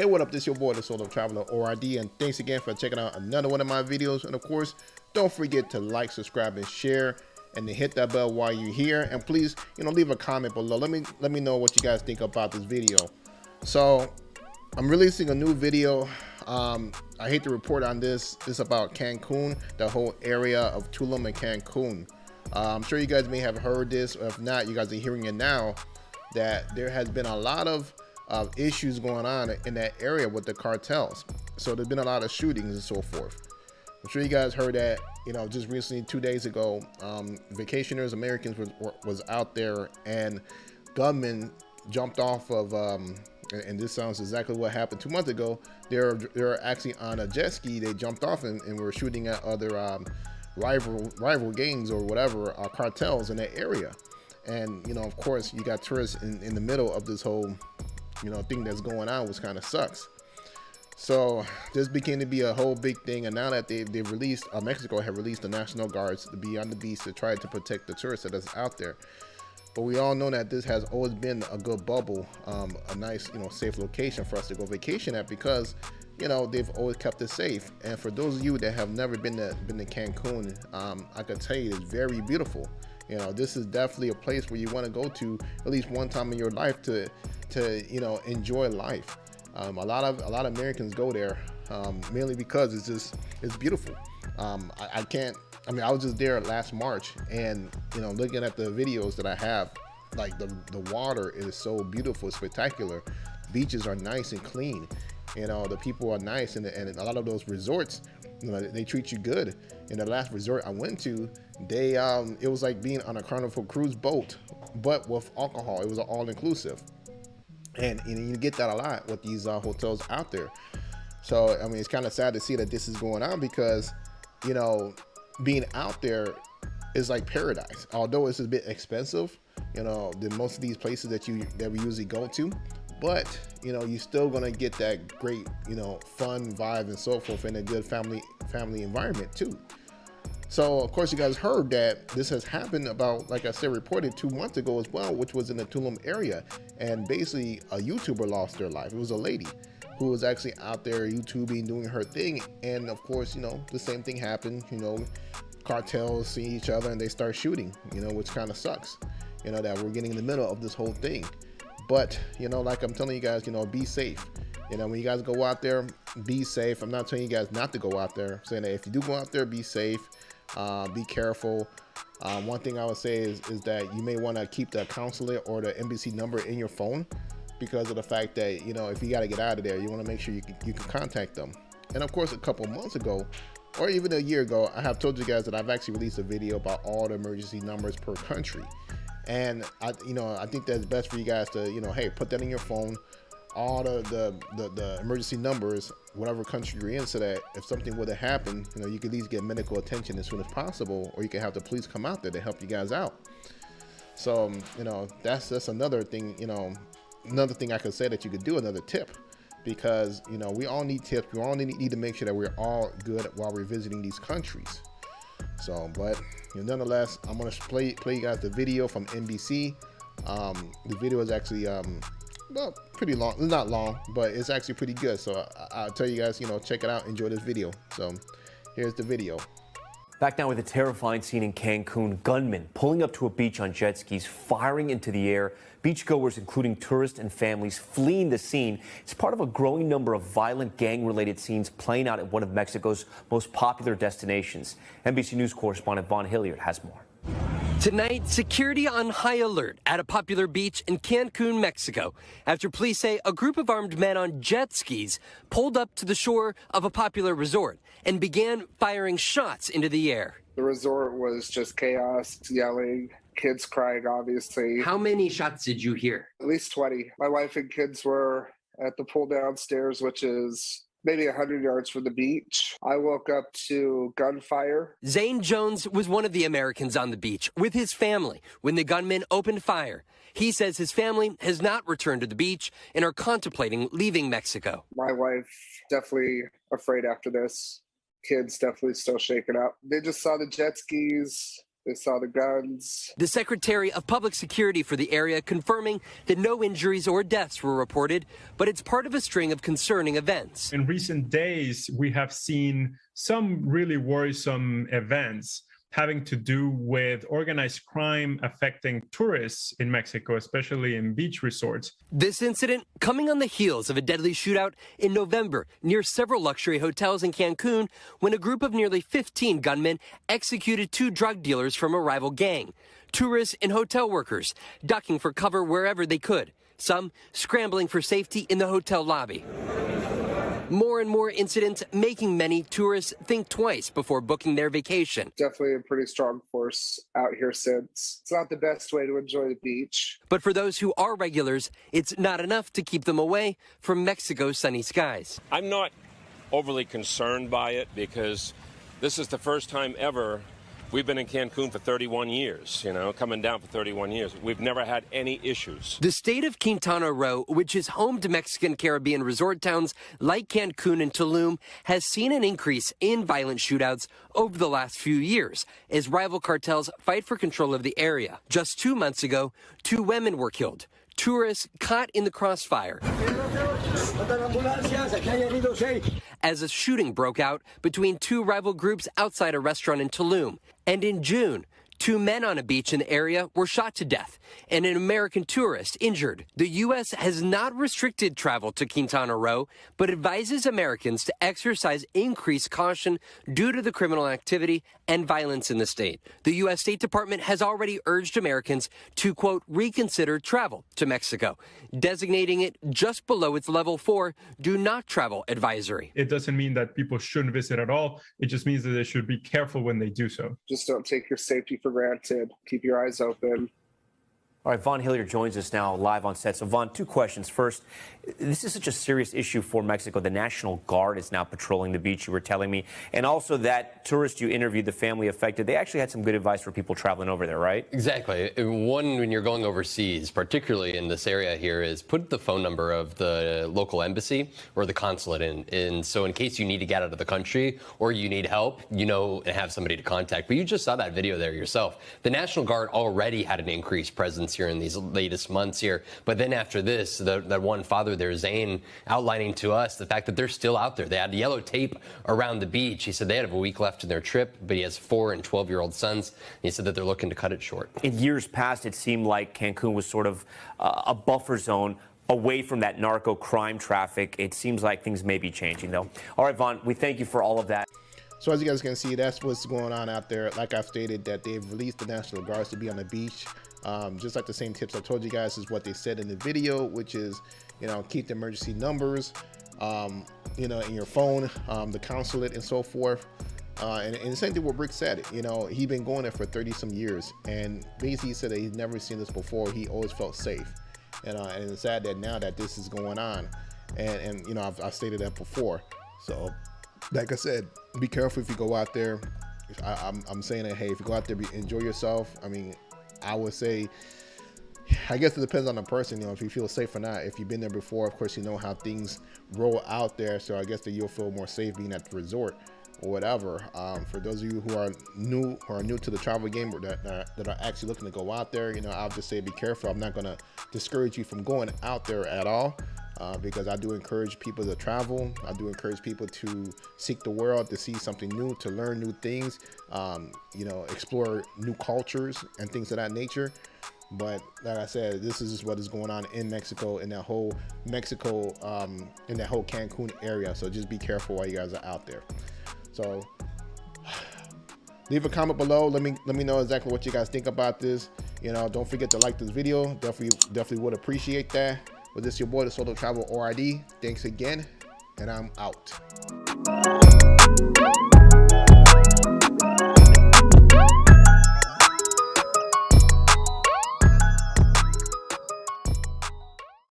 Hey, what up? This is your boy, the Solo Traveler ORD, and thanks again for checking out another one of my videos. And of course, don't forget to like, subscribe, and share, and to hit that bell while you're here. And please, leave a comment below. Let me know what you guys think about this video. So, I'm releasing a new video. I hate to report on this. This is about Cancun, the whole area of Tulum and Cancun. I'm sure you guys may have heard this, or if not, you guys are hearing it now, that there has been a lot of issues going on in that area with the cartels. So there's been a lot of shootings and so forth. I'm sure you guys heard that, just recently, 2 days ago, vacationers, Americans was out there, and gunmen jumped off of, and this sounds exactly what happened 2 months ago. They're actually on a jet ski. They jumped off and were shooting at other rival gangs or whatever, cartels in that area. And of course, you got tourists in the middle of this whole thing that's going on, which kind of sucks. So this became to be a whole big thing, and now that they've released, Mexico have released the National Guards to be on the beach to try to protect the tourists that's out there. But we all know that this has always been a good bubble, a nice, safe location for us to go vacation at, because they've always kept it safe. And for those of you that have never been to Cancun, I can tell you it's very beautiful. This is definitely a place where you want to go to at least one time in your life to enjoy life. A lot of Americans go there mainly because it's beautiful. I was just there last March, and looking at the videos that I have, like the water is so beautiful, spectacular. Beaches are nice and clean. The people are nice, and a lot of those resorts, they treat you good. In the last resort I went to, it was like being on a Carnival cruise boat, but with alcohol. It was all-inclusive, and you get that a lot with these hotels out there. So it's kind of sad to see that this is going on, because being out there is like paradise. Although it's a bit expensive, than most of these places that we usually go to. But you're still gonna get that great fun vibe and so forth, in a good family environment too. So of course you guys heard that this has happened about, like I said, reported 2 months ago as well, which was in the Tulum area, and basically a YouTuber lost their life. It was a lady who was actually out there YouTubing, doing her thing, and of course the same thing happened. Cartels see each other and they start shooting, which kind of sucks, that we're getting in the middle of this whole thing. But like I'm telling you guys, be safe. When you guys go out there, be safe. I'm not telling you guys not to go out there. I'm saying that if you do go out there, be safe, be careful. One thing I would say is that you may want to keep the consulate or the embassy number in your phone, because of the fact that if you got to get out of there, you want to make sure you can contact them. And of course, a couple months ago, or even a year ago, I have told you guys that I've actually released a video about all the emergency numbers per country. And I think that's best for you guys to, hey, put that in your phone, all the emergency numbers, whatever country you're in, so that if something were to happen, you can at least get medical attention as soon as possible, or you can have the police come out there to help you guys out. So, that's another thing, another thing I could say that you could do, another tip, because, we all need tips. We all need to make sure that we're all good while we're visiting these countries. So, but nonetheless, I'm gonna play you guys the video from NBC. The video is actually well, pretty long. It's not long, but it's actually pretty good. So I'll tell you guys, check it out, enjoy this video. So here's the video. Back now with a terrifying scene in Cancun. Gunmen pulling up to a beach on jet skis, firing into the air. Beachgoers, including tourists and families, fleeing the scene. It's part of a growing number of violent gang-related scenes playing out at one of Mexico's most popular destinations. NBC News correspondent Vaughn Hilliard has more. Tonight, security on high alert at a popular beach in Cancun, Mexico, after police say a group of armed men on jet skis pulled up to the shore of a popular resort and began firing shots into the air. The resort was just chaos, yelling, kids crying, obviously. How many shots did you hear? At least 20. My wife and kids were at the pool downstairs, which is maybe 100 yards from the beach. I woke up to gunfire. Zane Jones was one of the Americans on the beach with his family when the gunmen opened fire. He says his family has not returned to the beach and are contemplating leaving Mexico. My wife definitely afraid after this. Kids definitely still shaken up. They just saw the jet skis. They saw the guns. The Secretary of Public Security for the area confirming that no injuries or deaths were reported, but it's part of a string of concerning events. In recent days, we have seen some really worrisome events having to do with organized crime affecting tourists in Mexico, especially in beach resorts. This incident coming on the heels of a deadly shootout in November near several luxury hotels in Cancun when a group of nearly 15 gunmen executed 2 drug dealers from a rival gang. Tourists and hotel workers ducking for cover wherever they could, some scrambling for safety in the hotel lobby. More and more incidents making many tourists think twice before booking their vacation. Definitely a pretty strong force out here since it's not the best way to enjoy the beach. But for those who are regulars, it's not enough to keep them away from Mexico's sunny skies. I'm not overly concerned by it because this is the first time ever. We've been in Cancun for 31 years, coming down for 31 years. We've never had any issues. The state of Quintana Roo, which is home to Mexican Caribbean resort towns like Cancun and Tulum, has seen an increase in violent shootouts over the last few years as rival cartels fight for control of the area. Just 2 months ago, 2 women were killed. Tourists caught in the crossfire as a shooting broke out between 2 rival groups outside a restaurant in Tulum. And in June, 2 men on a beach in the area were shot to death and an American tourist injured. The U.S. has not restricted travel to Quintana Roo, but advises Americans to exercise increased caution due to the criminal activity and violence in the state. The U.S. State Department has already urged Americans to, quote, reconsider travel to Mexico, designating it just below its level 4 do not travel advisory. It doesn't mean that people shouldn't visit at all. It just means that they should be careful when they do so. Just don't take your safety for granted. Keep your eyes open. All right, Vaughn Hillier joins us now live on set. So, Vaughn, 2 questions. First, this is such a serious issue for Mexico. The National Guard is now patrolling the beach, you were telling me. And also that tourist you interviewed, the family affected, they actually had some good advice for people traveling over there, right? Exactly. One, when you're going overseas, particularly in this area here, is put the phone number of the local embassy or the consulate in. And so in case you need to get out of the country or you need help, and have somebody to contact. But you just saw that video there yourself. The National Guard already had an increased presence here in these latest months here. But then after this, that one father there, Zane, outlining to us the fact that they're still out there. They had yellow tape around the beach. He said they have a week left in their trip, but he has 4 and 12-year-old sons. And he said that they're looking to cut it short. In years past, it seemed like Cancun was sort of a buffer zone away from that narco crime traffic. It seems like things may be changing, though. All right, Vaughn, we thank you for all of that. So as you guys can see, that's what's going on out there. Like I've stated, that they've released the National Guards to be on the beach. Just like the same tips I told you guys is what they said in the video, which is, keep the emergency numbers, in your phone, the consulate and so forth. And the same thing what Rick said, he'd been going there for 30 some years. And basically he said that he'd never seen this before. He always felt safe. And it's sad that now that this is going on, and I've stated that before. So like I said, be careful if you go out there. I'm saying that, hey, if you go out there, enjoy yourself. I mean, I would say, I guess it depends on the person, if you feel safe or not. If you've been there before, of course, you know how things roll out there. So I guess that you'll feel more safe being at the resort or whatever. For those of you who are new to the travel game or that are actually looking to go out there, I'll just say be careful. I'm not going to discourage you from going out there at all. Because I do encourage people to travel. I do encourage people to seek the world, to see something new, to learn new things, explore new cultures and things of that nature. But like I said, this is what is going on in Mexico, in that whole Cancun area. So just be careful while you guys are out there. So leave a comment below. Let me know exactly what you guys think about this. Don't forget to like this video. Definitely would appreciate that. But this is your boy, the Solo Travel RID. Thanks again, and I'm out.